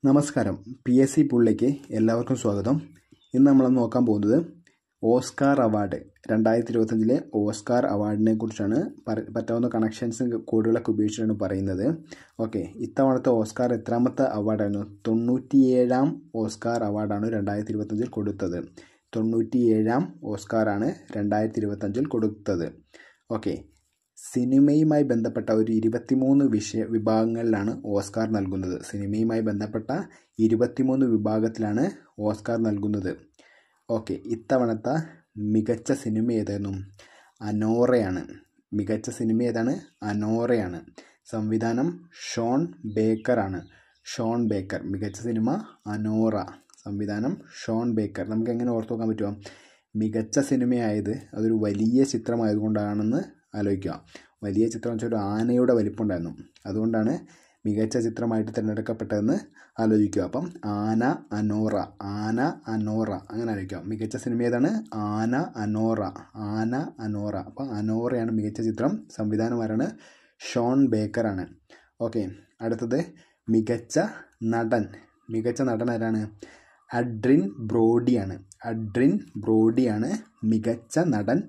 നമസ്കാരം. PSC പുള്ളിലേക്ക് എല്ലാവർക്കും സ്വാഗതം. ഇന്ന് നമ്മൾ നോക്കാൻ പോകുന്നത് ഓസ്കാർ അവാർഡ് 2025 ഓസ്കാർ അവാർഡിനെ കുറിച്ചാണ്. പറ്റാവുന്ന കണക്ഷൻസും കോഡുകളൊക്കെ ഉപയോഗിച്ചിട്ടാണ് പറയുന്നത്. ഓക്കെ, ഇത്തവണത്തെ ഓസ്കാർ എത്രാമത്തെ അവാർഡായിരുന്നു? 97ാം ഓസ്കാർ അവാർഡാണ് 2025 കൊടുത്തത്. 97ാം ഓസ്കാറാണ് 2025 കൊടുത്തത്. ഓക്കെ, സിനിമയുമായി ബന്ധപ്പെട്ട ഒരു 23 വിഭാഗങ്ങളിലാണ് ഓസ്കാർ നൽകുന്നത്. സിനിമയുമായി ബന്ധപ്പെട്ട 23 വിഭാഗത്തിലാണ് ഓസ്കാർ നൽകുന്നത്. ഓക്കെ, ഇത്തവണത്തെ മികച്ച സിനിമ ഏതായിരുന്നു? അനോറയാണ്. മികച്ച സിനിമ ഏതാണ്? അനോറയാണ്. സംവിധാനം ഷോൺ ബേക്കറാണ്. Sean Baker. മികച്ച സിനിമ അനോറ. സംവിധാനം ഷോൺ ബേക്കർ. നമുക്ക് എങ്ങനെ ഓർത്തു നോക്കാൻ പറ്റുമോ? മികച്ച സിനിമയായത് അതൊരു വലിയ ചിത്രമായതുകൊണ്ടാണെന്ന് ആലോചിക്കുക. വലിയ ചിത്രം വെച്ചാൽ ഒരു ആനയുടെ വലിപ്പമുണ്ടായിരുന്നു, അതുകൊണ്ടാണ് മികച്ച ചിത്രമായിട്ട് തിരഞ്ഞെടുക്കപ്പെട്ടതെന്ന് ആലോചിക്കുക. അപ്പം ആന അനോറ, ആന അനോറ അങ്ങനെ ആലോചിക്കുക. മികച്ച സിനിമ ഏതാണ്? ആന അനോറ, ആന അനോറ. അപ്പം അനോറയാണ് മികച്ച ചിത്രം. സംവിധാനമാരാണ്? ഷോൺ ബേക്കറാണ്. ഓക്കെ, അടുത്തത് മികച്ച നടൻ. മികച്ച നടൻ ആരാണ്? അഡ്രിൻ ബ്രോഡിയാണ്. അഡ്രിൻ ബ്രോഡിയാണ് മികച്ച നടൻ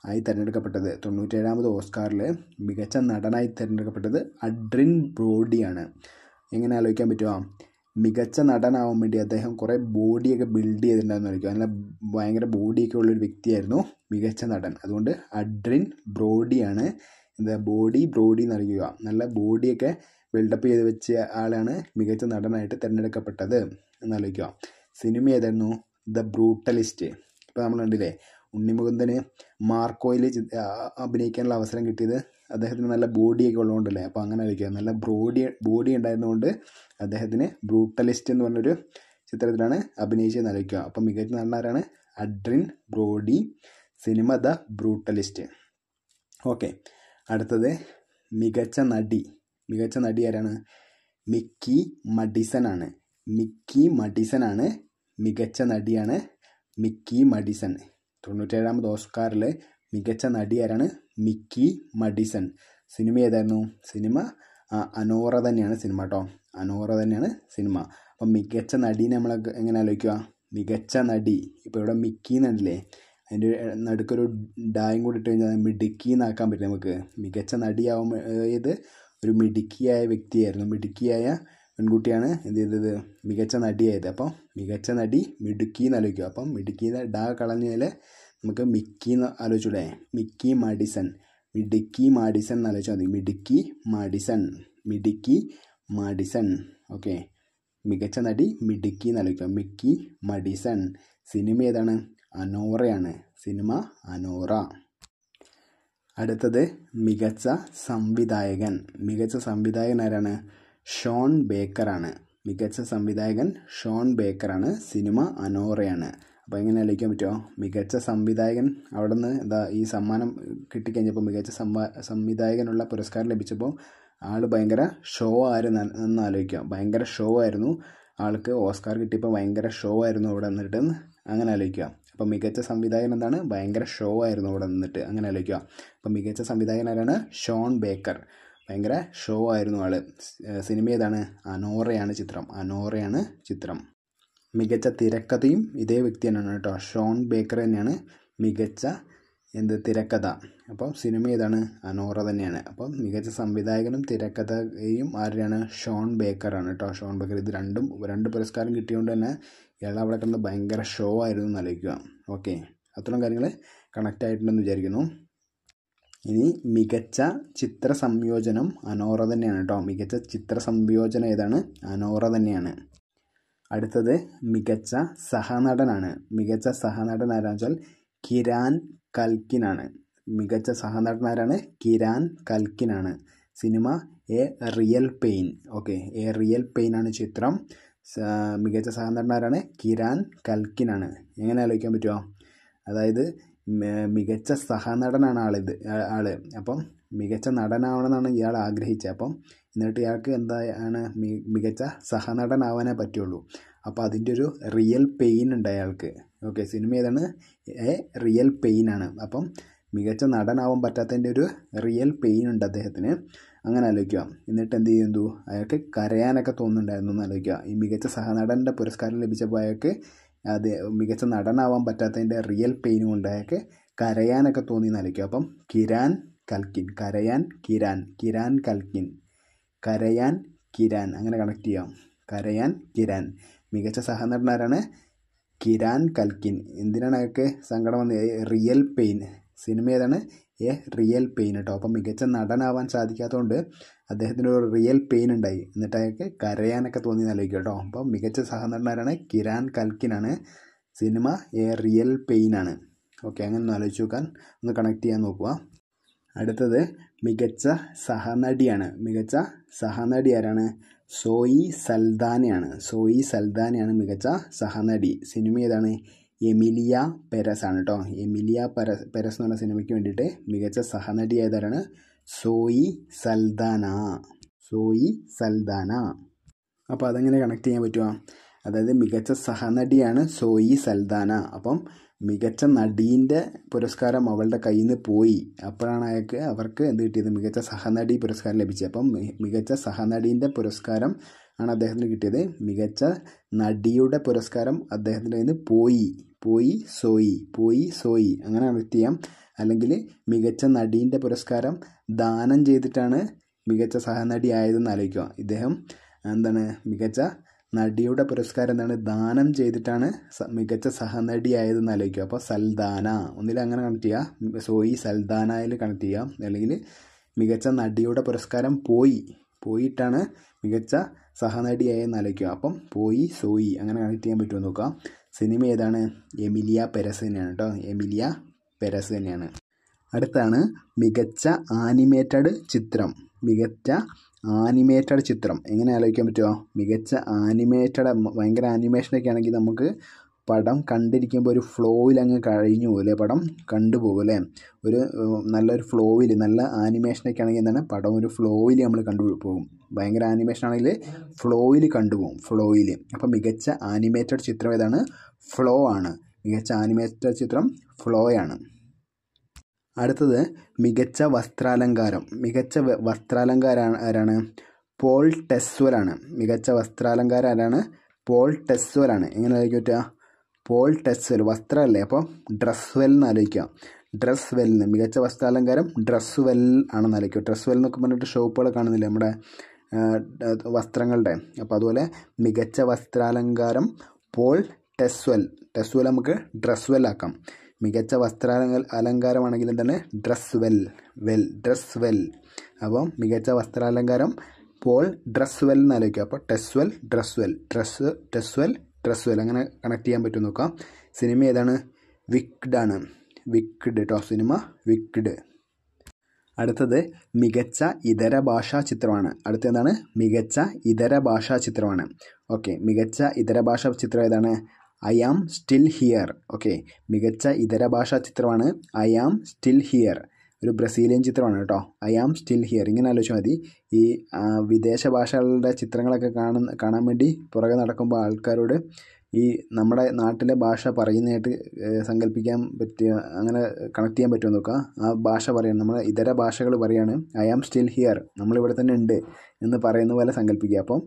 ആയി തിരഞ്ഞെടുക്കപ്പെട്ടത്. 97ാമത് ഓസ്കാറിൽ മികച്ച നടനായി തിരഞ്ഞെടുക്കപ്പെട്ടത് അഡ്രിൻ ബ്രോഡിയാണ്. എങ്ങനെ ആലോചിക്കാൻ പറ്റുമോ? മികച്ച നടനാവാൻ വേണ്ടി അദ്ദേഹം കുറേ ബോഡിയൊക്കെ ബിൽഡ് ചെയ്തിട്ടുണ്ടായിരുന്നു ആലോചിക്കുക. നല്ല ഭയങ്കര ബോഡിയൊക്കെ ഉള്ളൊരു വ്യക്തിയായിരുന്നു മികച്ച നടൻ. അതുകൊണ്ട് അഡ്രിൻ ബ്രോഡിയാണ്. ബ്രോഡി എന്നറിയുക. നല്ല ബോഡിയൊക്കെ ബിൽഡപ്പ് ചെയ്ത് വെച്ച ആളാണ് മികച്ച നടനായിട്ട് തിരഞ്ഞെടുക്കപ്പെട്ടത് എന്നാലോചിക്കുക. സിനിമ ഏതായിരുന്നു? The brutalist. ഇപ്പോൾ നമ്മൾ കണ്ടില്ലേ, ഉണ്ണിമുകുന്ദന് മാർക്കോയിൽ അഭിനയിക്കാനുള്ള അവസരം കിട്ടിയത് അദ്ദേഹത്തിന് നല്ല ബോഡിയൊക്കെ ഉള്ളതുകൊണ്ടല്ലേ. അപ്പോൾ അങ്ങനെ ആയിരിക്കുക. നല്ല ബോഡി ഉണ്ടായിരുന്നുകൊണ്ട് അദ്ദേഹത്തിന് ബ്രൂട്ടലിസ്റ്റ് എന്ന് പറഞ്ഞൊരു ചിത്രത്തിലാണ് അഭിനയിച്ചതെന്ന് ആലോചിക്കുക. അപ്പോൾ മികച്ച നടനാരാണ്? Adrien Brody. സിനിമ ദ ബ്രൂട്ടലിസ്റ്റ്. ഓക്കെ, അടുത്തത് മികച്ച നടി. മികച്ച നടി ആരാണ്? മിക്കി മഡിസൺ ആണ്. മിക്കി മഡിസൺ ആണ് മികച്ച നടിയാണ്. മിക്കി മഡിസൺ. 97ാമത് ഓസ്കാറിൽ മികച്ച നടി ആരാണ്? മിക്കി മഡിസൺ. സിനിമ ഏതായിരുന്നു? സിനിമ അനോറ തന്നെയാണ് സിനിമ കേട്ടോ. അനോറ തന്നെയാണ് സിനിമ. അപ്പം മികച്ച നടീനെ നമ്മൾ എങ്ങനെ ആലോചിക്കുക? മികച്ച നടി. ഇപ്പോൾ ഇവിടെ മിക്കി എന്നല്ലേ, അതിൻ്റെ നടുക്കൊരു ഡായും കൂടി ഇട്ട് കഴിഞ്ഞാൽ മിടുക്കി എന്നാക്കാൻ പറ്റും നമുക്ക്. മികച്ച നടിയാവുമ്പോൾ ഇത് ഒരു മിടുക്കിയായ വ്യക്തിയായിരുന്നു. മിടുക്കിയായ പെൺകുട്ടിയാണ് എന്ത് ചെയ്തത്? മികച്ച നടിയായത്. അപ്പം മികച്ച നടി മിടുക്കി എന്ന് ആലോചിക്കുക. അപ്പം മിടുക്കി ഡാ കളഞ്ഞാൽ നമുക്ക് മിക്കി എന്ന് ആലോചിച്ചൂടെ? Mikey Madison. മിടുക്കി മാഡിസൺ എന്ന് ആലോചിച്ചാൽ മതി. മിടുക്കി മാഡിസൺ. മിടുക്കി മാഡിസൺ. ഓക്കെ, മികച്ച നടി മിടുക്കി എന്ന് ആലോചിക്കുക. Mickey Madison. സിനിമ ഏതാണ്? അനോറയാണ്. സിനിമ അനോറ. അടുത്തത് മികച്ച സംവിധായകൻ. മികച്ച സംവിധായകൻ ആരാണ്? ഷോൺ ബേക്കറാണ്. മികച്ച സംവിധായകൻ ഷോൺ ബേക്കറാണ്. സിനിമ അനോറയാണ്. അപ്പോൾ എങ്ങനെ ആലോചിക്കാൻ പറ്റുമോ? മികച്ച സംവിധായകൻ അവിടെ നിന്ന് ഈ സമ്മാനം കിട്ടിക്കഴിഞ്ഞപ്പോൾ, മികച്ച സംവിധായകനുള്ള പുരസ്കാരം ലഭിച്ചപ്പോൾ ആൾ ഭയങ്കര ഷോ ആയിരുന്നു എന്ന് ആലോചിക്കുക. ഭയങ്കര ഷോ ആയിരുന്നു ആൾക്ക്. ഓസ്കാർ കിട്ടിയപ്പോൾ ഭയങ്കര ഷോ ആയിരുന്നു അവിടെ നിന്നിട്ട് അങ്ങനെ ആലോചിക്കുക. അപ്പോൾ മികച്ച സംവിധായകൻ എന്താണ്? ഭയങ്കര ഷോ ആയിരുന്നു അവിടെ നിന്നിട്ട് അങ്ങനെ ആലോചിക്കുക. അപ്പോൾ മികച്ച സംവിധായകൻ ആരാണ്? Sean Baker. ഭയങ്കര ഷോ ആയിരുന്നു ആള്. സിനിമ ഏതാണ്? അനോറയാണ് ചിത്രം. അനോറയാണ് ചിത്രം. മികച്ച തിരക്കഥയും ഇതേ വ്യക്തി തന്നെയാണ് കേട്ടോ. ഷോൺ ബേക്കർ തന്നെയാണ് മികച്ച തിരക്കഥ. അപ്പം സിനിമ ഏതാണ്? അനോറ തന്നെയാണ്. അപ്പം മികച്ച സംവിധായകനും തിരക്കഥയും ആരാണ്? ഷോൺ ബേക്കറാണ് കേട്ടോ. Sean Baker. ഇത് രണ്ട് പുരസ്കാരം കിട്ടിയതുകൊണ്ട് തന്നെ ഇയാൾ അവിടെ കിടന്ന് ഭയങ്കര ഷോ ആയിരുന്നു എന്ന് ആലോചിക്കുക. ഓക്കെ, അത്രയും കാര്യങ്ങൾ കണക്റ്റ് ആയിട്ടുണ്ടെന്ന് വിചാരിക്കുന്നു. ഇനി മികച്ച ചിത്ര സംയോജനം അനോറ തന്നെയാണ് കേട്ടോ. മികച്ച ചിത്ര സംയോജനം ഏതാണ്? അനോറ തന്നെയാണ്. അടുത്തത് മികച്ച സഹനടനാണ്. മികച്ച സഹനടൻ ആരാന്ന് വെച്ചാൽ കിരാൻ കൽക്കിനാണ്. മികച്ച സഹനടൻ ആരാണ്? കിരാൻ കൽക്കിനാണ്. സിനിമ a real pain. Okay, a real pain ആണ് ചിത്രം. മികച്ച സഹനടൻ ആരാണ്? കിരാൻ കൽക്കിനാണ്. എങ്ങനെ ആലോചിക്കാൻ പറ്റുമോ? അതായത് മികച്ച സഹനടനാണ് ആള്. അപ്പം മികച്ച നടനാവണമെന്നാണ് ഇയാൾ ആഗ്രഹിച്ചത്. അപ്പം എന്നിട്ട് ഇയാൾക്ക് എന്താണ് മികച്ച സഹനടനാവാനേ പറ്റുള്ളൂ. അപ്പോൾ അതിൻ്റെ ഒരു റിയൽ പെയിൻ ഉണ്ട് അയാൾക്ക്. ഓക്കെ, സിനിമ ഏതാണ്? എ റിയൽ പെയിൻ ആണ്. അപ്പം മികച്ച നടനാവാൻ പറ്റാത്തതിൻ്റെ ഒരു റിയൽ പെയിൻ ഉണ്ട് അദ്ദേഹത്തിന്. അങ്ങനെ ആലോചിക്കുക. എന്നിട്ട് എന്ത് ചെയ്യുന്നു, അയാൾക്ക് കരയാനൊക്കെ തോന്നുന്നുണ്ടായിരുന്നു എന്ന് ആലോചിക്കുക. ഈ മികച്ച സഹനടൻ്റെ പുരസ്കാരം ലഭിച്ചപ്പോൾ അയാൾക്ക് അത് മികച്ച നടനാവാൻ പറ്റാത്തതിൻ്റെ റിയൽ പെയിനും കൊണ്ട് അയാൾക്ക് കരയാനൊക്കെ തോന്നി എന്ന് ആലോചിക്കുക. അപ്പം കിരാൻ കൽക്കിൻ, കരയാൻ കിരാൻ, കിരാൻ കൽക്കിൻ, കരയാൻ കിരാൻ, അങ്ങനെ കണക്ട് ചെയ്യാം. കരയാൻ കിരാൻ. മികച്ച സഹനടൻ ആരാണ്? കിരാൻ കൽക്കിൻ. എന്തിനാണ് അയാൾക്ക് സങ്കടം വന്നത്? Real pain. സിനിമ ഏതാണ്? എ റിയൽ പെയിൻ കേട്ടോ. അപ്പം മികച്ച നടനാവാൻ സാധിക്കാത്തതുകൊണ്ട് അദ്ദേഹത്തിന് ഒരു റിയൽ പെയിൻ ഉണ്ടായി. എന്നിട്ട് അയാൾക്ക് കരയാനൊക്കെ തോന്നി ആലോചിക്കുക കേട്ടോ. അപ്പം മികച്ച സഹനടനാരാണ്? കിരാൻ കൽക്കിനാണ്. സിനിമ എ റിയൽ പെയിൻ ആണ്. ഓക്കെ, അങ്ങനെ ഒന്ന് ആലോചിച്ച് നോക്കാൻ, ഒന്ന് കണക്ട് ചെയ്യാൻ നോക്കുക. അടുത്തത് മികച്ച സഹനടിയാണ്. മികച്ച സഹനടി ആരാണ്? സോയി സൽദാനയാണ്. സോയി സൽദാനയാണ് മികച്ച സഹനടി. സിനിമ ഏതാണ്? എമിലിയ പെരസ് ആണ് കേട്ടോ. എമിലിയ പെരസ് എന്ന് പറഞ്ഞ സിനിമയ്ക്ക് വേണ്ടിയിട്ട് മികച്ച സഹനടി ഏതാരാണ്? സോയി സൽദാന. സോയി സൽദാന. അപ്പോൾ അതെങ്ങനെ കണക്ട് ചെയ്യാൻ പറ്റുക? അതായത് മികച്ച സഹനടിയാണ് സോയി സൽദാന. അപ്പം മികച്ച നടീൻ്റെ പുരസ്കാരം അവളുടെ കയ്യിൽ നിന്ന് പോയി. അപ്പോഴാണ് അവർക്ക് എന്ത് കിട്ടിയത്? മികച്ച സഹനടി പുരസ്കാരം ലഭിച്ചത്. അപ്പം മികച്ച സഹനടീൻ്റെ പുരസ്കാരം ആണ് അദ്ദേഹത്തിന് കിട്ടിയത്. മികച്ച നടിയുടെ പുരസ്കാരം അദ്ദേഹത്തിൻ്റെ കയ്യിൽ നിന്ന് പോയി സോയി അങ്ങനെ കണക്ട് ചെയ്യാം. അല്ലെങ്കിൽ മികച്ച നടീൻ്റെ പുരസ്കാരം ദാനം ചെയ്തിട്ടാണ് മികച്ച സഹനടി ആയതെന്ന് ആലോചിക്കുക. ഇദ്ദേഹം എന്താണ്, മികച്ച നടിയുടെ പുരസ്കാരം എന്താണ്, ദാനം ചെയ്തിട്ടാണ് മികച്ച സഹനടി ആയതെന്ന് ആലോചിക്കുക. അപ്പോൾ സൽദാന ഒന്നിൽ അങ്ങനെ കണക്ട് ചെയ്യുക, സോയി സൽദാനയിൽ കണക്ട് ചെയ്യുക. അല്ലെങ്കിൽ മികച്ച നടിയുടെ പുരസ്കാരം പോയിട്ടാണ് മികച്ച സഹനടിയായെന്ന് ആലോചിക്കുക. അപ്പം സോയി അങ്ങനെ കണക്ട് ചെയ്യാൻ പറ്റുമോ നോക്കാം. സിനിമ ഏതാണ്? എമിലിയ പെരസ് തന്നെയാണ് കേട്ടോ. എമിലിയ പെരസ് തന്നെയാണ്. അടുത്താണ് മികച്ച ആനിമേറ്റഡ് ചിത്രം. മികച്ച ആനിമേറ്റഡ് ചിത്രം എങ്ങനെ ആലോചിക്കാൻ പറ്റുമോ? മികച്ച ആനിമേറ്റഡ്, ഭയങ്കര ആനിമേഷനൊക്കെ ആണെങ്കിൽ നമുക്ക് പടം കണ്ടിരിക്കുമ്പോൾ ഒരു ഫ്ലോയിൽ അങ്ങ് കഴിഞ്ഞു പോകും അല്ലേ, പടം കണ്ടുപോകും അല്ലേ. ഒരു നല്ലൊരു ഫ്ലോയിൽ, നല്ല ആനിമേഷനൊക്കെ ആണെങ്കിൽ എന്താണ്, പടം ഒരു ഫ്ലോയിൽ നമ്മൾ കണ്ടുപോകും. ഭയങ്കര ആനിമേഷൻ ആണെങ്കിൽ ഫ്ലോയിൽ കണ്ടുപോകും, ഫ്ലോയിൽ. അപ്പം മികച്ച ആനിമേറ്റഡ് ചിത്രം ഏതാണ്? ഫ്ലോ ആണ്. മികച്ച ആനിമേറ്റഡ് ചിത്രം ഫ്ലോയാണ്. അടുത്തത് മികച്ച വസ്ത്രാലങ്കാരം. മികച്ച വസ്ത്രാലങ്കാരം ആരാണ്? പോൾ ടെസ്വലാണ്. മികച്ച വസ്ത്രാലങ്കാരം ആരാണ്? പോൾ ടെസ്വലാണ്. എങ്ങനെ ആലോചിക്കാൻ പറ്റുക? പോൾ ടെസ്വൽ, വസ്ത്രമല്ലേ, അപ്പോൾ ഡ്രസ് വെൽ എന്ന് ആലോചിക്കുക. ഡ്രസ് വെല്ലിന് മികച്ച വസ്ത്രാലങ്കാരം ഡ്രസ് വെൽ ആണെന്ന് ആലോചിക്കുക. ഡ്രസ് വെൽ എന്നൊക്കെ പറഞ്ഞിട്ട് ഷോപ്പുകൾ കാണുന്നില്ല നമ്മുടെ വസ്ത്രങ്ങളുടെ. അപ്പോൾ അതുപോലെ മികച്ച വസ്ത്രാലങ്കാരം പോൾ ടെസ്വൽ. ടെസ്വൽ നമുക്ക് ഡ്രസ് വെൽ ആക്കാം. മികച്ച അലങ്കാരമാണെങ്കിൽ എന്താണ്? Dress dress well. അപ്പം മികച്ച വസ്ത്രാലങ്കാരം പോൾ ഡ്രസ് വെൽ എന്ന് ആലോചിക്കുക. അപ്പോൾ ടെസ്വൽ ഡ്രസ് വെൽ അങ്ങനെ കണക്ട് ചെയ്യാൻ പറ്റും നോക്കാം. സിനിമ ഏതാണ്? വിക്ഡ് ആണ്. വിക്ഡ് കേട്ടോ. Cinema wicked. അടുത്തത് മികച്ച ഇതര ഭാഷാ ചിത്രമാണ്. അടുത്ത എന്താണ്? മികച്ച ഇതര ഭാഷാ ചിത്രമാണ്. ഓക്കെ, മികച്ച ഇതര ഭാഷാ ചിത്രം ഏതാണ്? I am still here. Okay, മികച്ച ഇതര ഭാഷാ ചിത്രമാണ് ഐ ആം സ്റ്റിൽ ഹിയർ. ഒരു ബ്രസീലിയൻ ചിത്രമാണ് കേട്ടോ. I am still here. ഇങ്ങനെ ആലോചിച്ചാൽ മതി. ഈ വിദേശ ഭാഷകളുടെ ചിത്രങ്ങളൊക്കെ കാണാൻ വേണ്ടി പുറകെ നടക്കുമ്പോൾ ആൾക്കാരോട് ഈ നമ്മുടെ നാട്ടിലെ ഭാഷ പറയുന്നതായിട്ട് സങ്കല്പിക്കാൻ പറ്റിയ, അങ്ങനെ കണക്ട് ചെയ്യാൻ പറ്റുമോ നോക്കുക. ആ ഭാഷ പറയണം, നമ്മുടെ ഇതര ഭാഷകൾ പറയാണ് ഐ ആം സ്റ്റിൽ ഹിയർ, നമ്മളിവിടെ തന്നെ ഉണ്ട് എന്ന് പറയുന്ന പോലെ സങ്കല്പിക്കുക. അപ്പം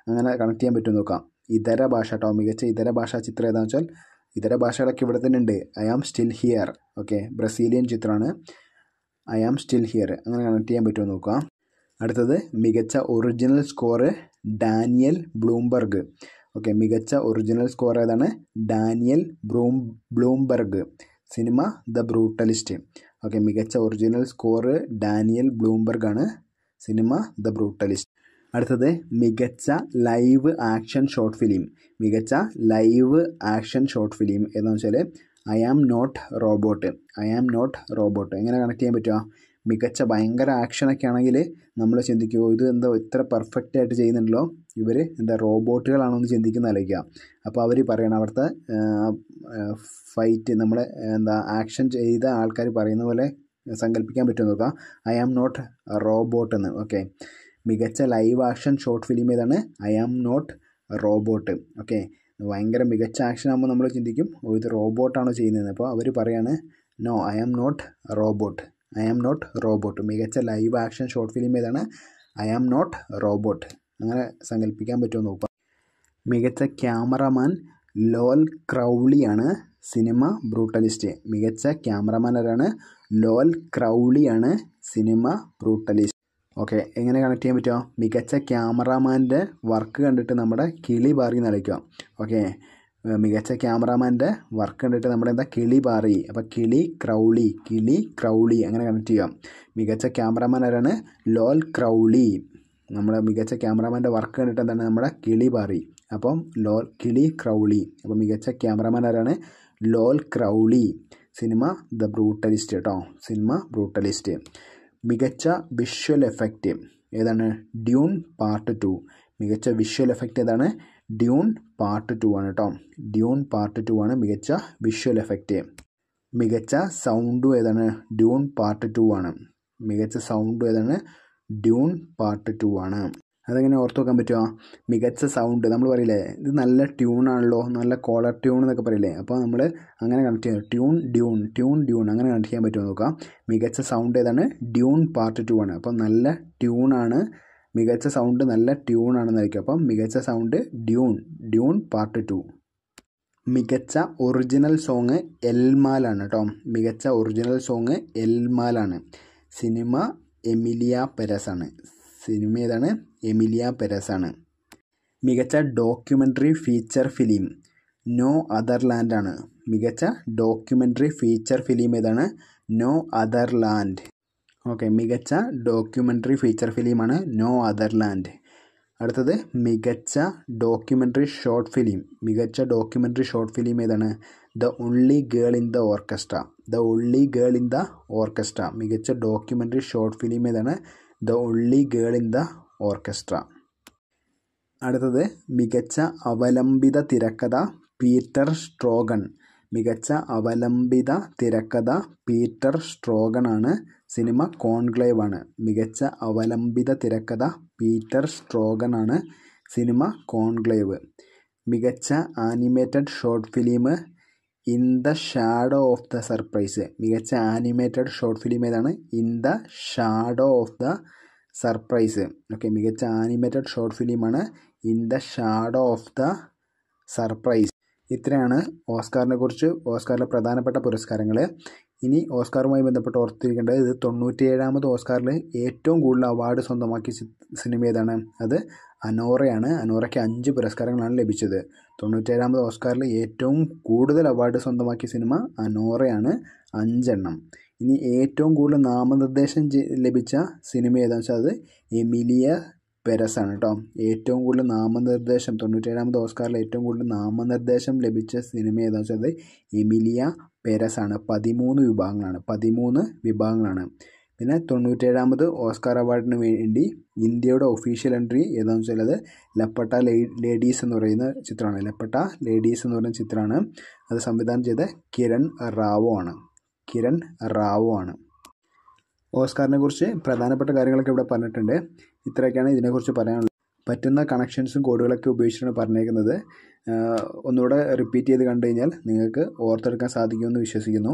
അങ്ങനെ കണക്ട് ചെയ്യാൻ പറ്റുമോ നോക്കാം. ഇതര ഭാഷ കേട്ടോ. മികച്ച ഇതര ഭാഷാ ചിത്രം ഏതാണെന്ന് വെച്ചാൽ ഇതര ഭാഷകളൊക്കെ ഇവിടെ തന്നെ ഉണ്ട്. I am still here. Okay, Brazilian ചിത്രമാണ് ഐ ആം സ്റ്റിൽ ഹിയർ. അങ്ങനെ കണക്ട് ചെയ്യാൻ പറ്റുമോ നോക്കുക. അടുത്തത് മികച്ച original score Daniel Blumberg. Okay, മികച്ച ഒറിജിനൽ സ്കോർ ഏതാണ്? Daniel Blumberg. സിനിമ ദ ബ്രൂട്ടലിസ്റ്റ്. ഓക്കെ, മികച്ച ഒറിജിനൽ സ്കോർ ഡാനിയൽ ബ്ലൂംബർഗ് ആണ്. സിനിമ ദ ബ്രൂട്ടലിസ്റ്റ്. അടുത്തത് മികച്ച ലൈവ് ആക്ഷൻ ഷോർട്ട് ഫിലിം. മികച്ച ലൈവ് ആക്ഷൻ ഷോർട്ട് ഫിലിം ഏതാണെന്ന് വെച്ചാൽ I am not robot. I am not robot. എങ്ങനെ കണക്ട് ചെയ്യാൻ പറ്റുക? മികച്ച ഭയങ്കര ആക്ഷനൊക്കെ ആണെങ്കിൽ നമ്മൾ ചിന്തിക്കുമോ ഇത് എന്താ ഇത്ര പെർഫെക്റ്റ് ആയിട്ട് ചെയ്യുന്നുണ്ടല്ലോ, ഇവർ എന്താ റോബോട്ടുകളാണോ എന്ന് ചിന്തിക്കുന്ന ആലോചിക്കുക. അപ്പോൾ അവർ പറയണം അവിടുത്തെ ഫൈറ്റ്, നമ്മൾ എന്താ ആക്ഷൻ ചെയ്ത ആൾക്കാർ പറയുന്ന പോലെ സങ്കല്പിക്കാൻ പറ്റുമോ നോക്കുക. ഐ ആം നോട്ട് റോബോട്ട് എന്ന്. ഓക്കെ, മികച്ച ലൈവ് ആക്ഷൻ ഷോർട്ട് ഫിലിം ഏതാണ്? I am not robot. Okay, ഭയങ്കര മികച്ച ആക്ഷൻ ആകുമ്പോൾ നമ്മൾ ചിന്തിക്കും ഓ ഇത് റോബോട്ടാണോ ചെയ്യുന്നത്. അപ്പോൾ അവർ പറയാണ് no I am not robot. I am not robot. മികച്ച ലൈവ് ആക്ഷൻ ഷോർട്ട് ഫിലിം ഏതാണ്? I am not robot. അങ്ങനെ സങ്കല്പിക്കാൻ പറ്റുമോ നോക്കുക. മികച്ച ക്യാമറമാൻ ലോൽ ക്രൗളിയാണ്, സിനിമ ബ്രൂട്ടലിസ്റ്റ്. മികച്ച ക്യാമറമാൻ ആരാണ്? ലോൽ ക്രൗളിയാണ്, സിനിമ ബ്രൂട്ടലിസ്റ്റ്. ഓക്കെ, എങ്ങനെ കണക്ട് ചെയ്യാൻ പറ്റുമോ? മികച്ച ക്യാമറാമാൻ്റെ വർക്ക് കണ്ടിട്ട് നമ്മുടെ കിളി പാറി നിലയ്ക്കുക. ഓക്കെ, മികച്ച ക്യാമറാമാൻ്റെ വർക്ക് കണ്ടിട്ട് നമ്മുടെ എന്താ കിളി പാറി. അപ്പോൾ കിളി ക്രൗളി അങ്ങനെ കണക്ട് ചെയ്യാം. മികച്ച ക്യാമറാമാൻ ആരാണ്? ലോൽ ക്രൗളി. നമ്മുടെ മികച്ച ക്യാമറാമാൻ്റെ വർക്ക് കണ്ടിട്ട് എന്താണ്? നമ്മുടെ കിളി പാറി. അപ്പം കിളി ക്രൗളി. അപ്പോൾ മികച്ച ക്യാമറാമാൻ ആരാണ്? ലോൽ ക്രൗളി. സിനിമ ദ ബ്രൂട്ടലിസ്റ്റ് കേട്ടോ, സിനിമ ബ്രൂട്ടലിസ്റ്റ്. മികച്ച വിഷ്വൽ എഫക്റ്റ് ഏതാണ്? Dune part 2. മികച്ച വിഷ്വൽ എഫക്റ്റ് ഏതാണ്? ഡ്യൂൺ പാർട്ട് 2 ആണ് കേട്ടോ. ഡ്യൂൺ പാർട്ട് 2 ആണ് മികച്ച വിഷ്വൽ എഫക്റ്റ്. മികച്ച സൗണ്ടും ഏതാണ്? ഡ്യൂൺ പാർട്ട് 2 ആണ്. മികച്ച സൗണ്ടും ഏതാണ്? ഡ്യൂൺ പാർട്ട് 2 ആണ്. അതെങ്ങനെ ഓർത്ത് വെക്കാൻ പറ്റുമോ? മികച്ച സൗണ്ട് നമ്മൾ പറയില്ലേ, ഇത് നല്ല ട്യൂണാണല്ലോ, നല്ല കോളർ ട്യൂൺ എന്നൊക്കെ പറയില്ലേ. അപ്പോൾ നമ്മൾ അങ്ങനെ കണക്ട് ചെയ്യാം. ട്യൂൺ അങ്ങനെ കണക്ട് ചെയ്യാൻ പറ്റുമോ നോക്കാം. മികച്ച സൗണ്ട് ഏതാണ്? ഡ്യൂൺ പാർട്ട് 2 ആണ്. അപ്പം നല്ല ട്യൂണാണ്, മികച്ച സൗണ്ട് നല്ല ട്യൂണാണെന്നായിരിക്കും. അപ്പം മികച്ച സൗണ്ട് ഡ്യൂൺ പാർട്ട് 2. മികച്ച ഒറിജിനൽ സോങ് എൽമാലാണ് കേട്ടോ. മികച്ച ഒറിജിനൽ സോങ് എൽമാലാണ്. സിനിമ എമിലിയ പെരസ് ആണ്. സിനിമ ഏതാണ്? എമിലിയ പെരസ് ആണ്. മികച്ച documentary feature film no other land ആണ്. മികച്ച ഡോക്യുമെൻ്ററി ഫീച്ചർ ഫിലിം ഏതാണ്? No other land. ഓക്കെ, മികച്ച ഡോക്യുമെൻ്ററി ഫീച്ചർ ഫിലിമാണ് നോ അതർ ലാൻഡ്. അടുത്തത് മികച്ച ഡോക്യുമെൻ്ററി ഷോർട്ട് ഫിലിം. മികച്ച ഡോക്യുമെൻ്ററി ഷോർട്ട് ഫിലിം ഏതാണ്? The only girl in the orchestra. The only girl in the orchestra. മികച്ച ഡോക്യുമെൻ്ററി ഷോർട്ട് ഫിലിം ഏതാണ്? The only girl in the orchestra. അടുത്തത് മികച്ച അവലംബിത തിരക്കഥ പീറ്റർ സ്ട്രോഗൺ. മികച്ച അവലംബിത തിരക്കഥ പീറ്റർ സ്ട്രോഗൺ ആണ്. സിനിമ കോൺക്ലേവ് ആണ്. മികച്ച അവലംബിത തിരക്കഥ പീറ്റർ സ്ട്രോഗൺ ആണ്. സിനിമ കോൺക്ലേവ്. മികച്ച animated short film in the shadow of the surprise. മികച്ച ആനിമേറ്റഡ് ഷോർട്ട് ഫിലിം ഏതാണ്? In the shadow of the surprise. Okay, മികച്ച ആനിമേറ്റഡ് ഷോർട്ട് ഫിലിമാണ് in the shadow of the surprise. ഇത്രയാണ് ഓസ്കാറിനെ കുറിച്ച്, ഓസ്കാറിലെ പ്രധാനപ്പെട്ട പുരസ്കാരങ്ങൾ. ഇനി ഓസ്കാറുമായി ബന്ധപ്പെട്ട് ഓർത്തിരിക്കേണ്ടത്, ഇത് 97ാമത് ഓസ്കാറിൽ ഏറ്റവും കൂടുതൽ അവാർഡ് സ്വന്തമാക്കിയ സിനിമ ഏതാണ്? അത് അനോറയാണ്. അനോറയ്ക്ക് 5 പുരസ്കാരങ്ങളാണ് ലഭിച്ചത്. 97ാമത് ഓസ്കാറിൽ ഏറ്റവും കൂടുതൽ അവാർഡ് സ്വന്തമാക്കിയ സിനിമ അനോറയാണ്, 5 എണ്ണം. ഇനി ഏറ്റവും കൂടുതൽ നാമനിർദ്ദേശം ലഭിച്ച സിനിമ ഏതാണെന്ന് വെച്ചാൽ അത് എമിലിയ പെരസ് ആണ് കേട്ടോ. ഏറ്റവും കൂടുതൽ നാമനിർദ്ദേശം 97ാമത് ഓസ്കാറിൽ ഏറ്റവും കൂടുതൽ നാമനിർദ്ദേശം ലഭിച്ച സിനിമ ഏതാണെന്ന് വെച്ചാൽ അത് എമിലിയ പെരസ് ആണ്. 13 വിഭാഗങ്ങളാണ്. പിന്നെ 97ാമത് ഓസ്കാർ അവാർഡിന് വേണ്ടി ഇന്ത്യയുടെ ഒഫീഷ്യൽ എൻട്രി ഏതാണെന്ന് വെച്ചാൽ അത് ലപ്പട്ട ലേഡീസ് എന്ന് പറയുന്ന ചിത്രമാണ്. ലപ്പട്ട ലേഡീസ് എന്ന് പറയുന്ന ചിത്രമാണ്. അത് സംവിധാനം ചെയ്ത കിരൺ റാവോ ആണ്. ഓസ്കാറിനെ കുറിച്ച് പ്രധാനപ്പെട്ട കാര്യങ്ങളൊക്കെ ഇവിടെ പറഞ്ഞിട്ടുണ്ട്. ഇത്രയൊക്കെയാണ് ഇതിനെക്കുറിച്ച് പറയാനുള്ളത്. പറ്റുന്ന കണക്ഷൻസും കോഡുകളൊക്കെ ഉപയോഗിച്ചിട്ടാണ് പറഞ്ഞേക്കുന്നത്. ഒന്നുകൂടെ റിപ്പീറ്റ് ചെയ്ത് കണ്ടു കഴിഞ്ഞാൽ നിങ്ങൾക്ക് ഓർത്തെടുക്കാൻ സാധിക്കുമെന്ന് വിശ്വസിക്കുന്നു.